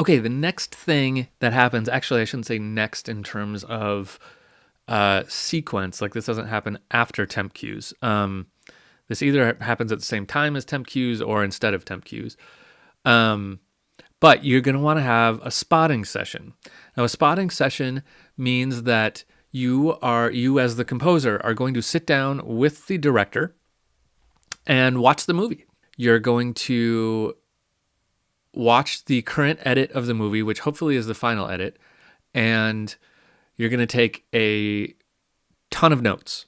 Okay, the next thing that happens, actually, I shouldn't say next in terms of sequence. Like this doesn't happen after temp cues. This either happens at the same time as temp cues or instead of temp cues. Um, but you're going to want to have a spotting session. Now, a spotting session means that you as the composer are going to sit down with the director and watch the movie. You're going to watch the current edit of the movie, which hopefully is the final edit, and you're going to take a ton of notes.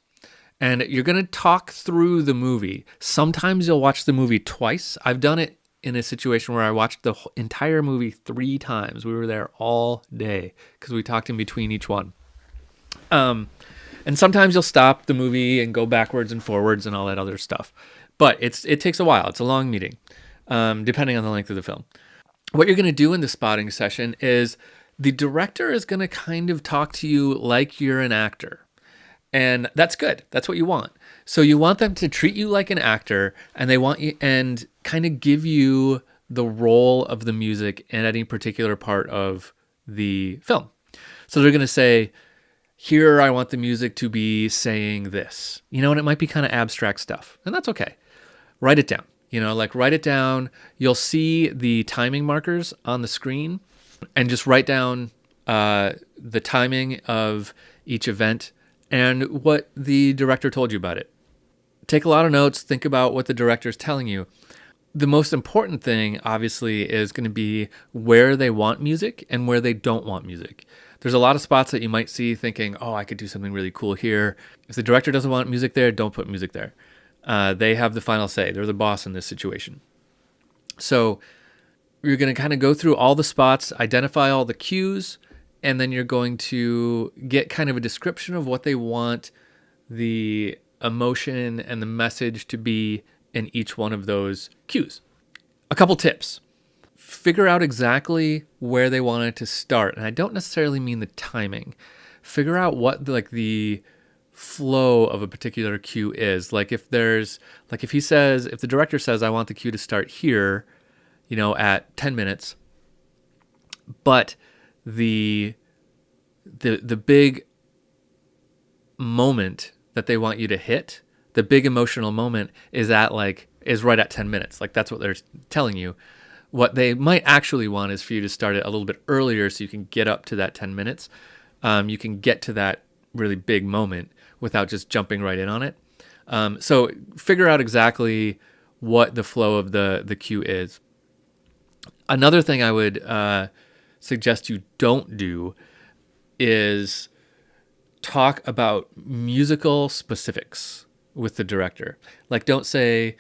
And you're going to talk through the movie. Sometimes you'll watch the movie twice. I've done it in a situation where I watched the entire movie 3 times. We were there all day because we talked in between each one. And sometimes you'll stop the movie and go backwards and forwards and all that other stuff. But it takes a while. It's a long meeting, depending on the length of the film. What you're going to do in the spotting session is the director is going to kind of talk to you like you're an actor. And that's good. That's what you want. So you want them to treat you like an actor, and they want you and kind of give you the role of the music in any particular part of the film. So they're going to say, here, I want the music to be saying this, and it might be kind of abstract stuff, and that's okay. Write it down, write it down. You'll see the timing markers on the screen, and just write down the timing of each event and what the director told you about it. Take a lot of notes, think about what the director is telling you. The most important thing, obviously, is going to be where they want music and where they don't want music. There's a lot of spots that you might see thinking, oh, I could do something really cool here. If the director doesn't want music there, don't put music there. They have the final say. They're the boss in this situation. So you're going to kind of go through all the spots, identify all the cues, and then you're going to get kind of a description of what they want the emotion and the message to be in each one of those cues. A couple tips. Figure out exactly where they want it to start. And I don't necessarily mean the timing. Figure out what the flow of a particular cue is. If the director says, I want the cue to start here, at 10 minutes, but the big moment that they want you to hit, the big emotional moment is right at 10 minutes. That's what they're telling you. What they might actually want is for you to start it a little bit earlier so you can get up to that 10 minutes. You can get to that really big moment without just jumping right in on it. So figure out exactly what the flow of the cue is. Another thing I would suggest you don't do is talk about musical specifics with the director. Don't say,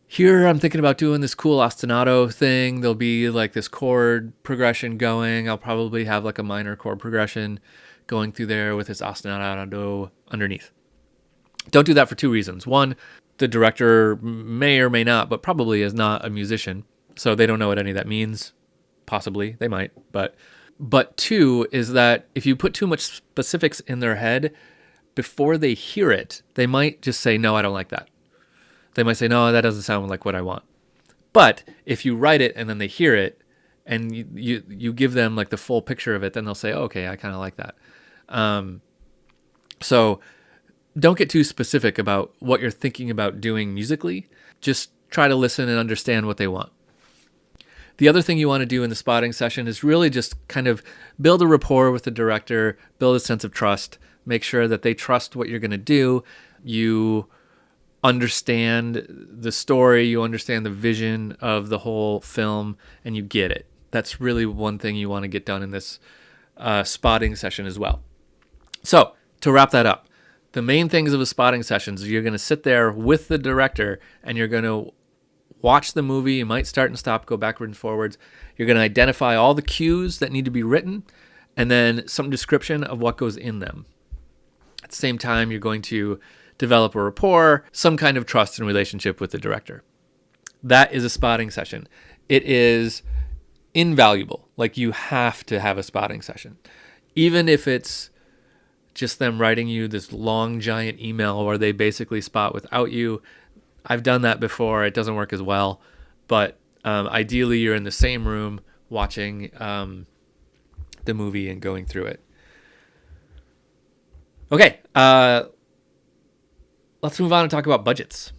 here I'm thinking about doing this cool ostinato thing. There'll be this chord progression going. I'll probably have a minor chord progression going through there with this ostinato underneath. Don't do that for 2 reasons. One, the director may or may not, but probably is not a musician, so they don't know what any of that means. Possibly, they might, but 2 is that if you put too much specifics in their head, before they hear it, they might just say, no, I don't like that. They might say, no, that doesn't sound like what I want. But if you write it and then they hear it and you give them the full picture of it, then they'll say, oh, okay, I kind of like that. So don't get too specific about what you're thinking about doing musically. Just try to listen and understand what they want. The other thing you want to do in the spotting session is really just kind of build a rapport with the director, build a sense of trust, make sure that they trust what you're going to do. You understand the story, you understand the vision of the whole film, and you get it. That's really one thing you want to get done in this spotting session as well. So to wrap that up, the main things of a spotting session is you're going to sit there with the director and you're going to watch the movie. You might start and stop, go backwards and forwards. You're going to identify all the cues that need to be written and then some description of what goes in them. At the same time, you're going to develop a rapport, some kind of trust and relationship with the director. That is a spotting session. It is invaluable. You have to have a spotting session. Even if it's just them writing you this long, giant email where they basically spot without you. I've done that before. It doesn't work as well. But ideally, you're in the same room watching the movie and going through it. Okay, let's move on and talk about budgets.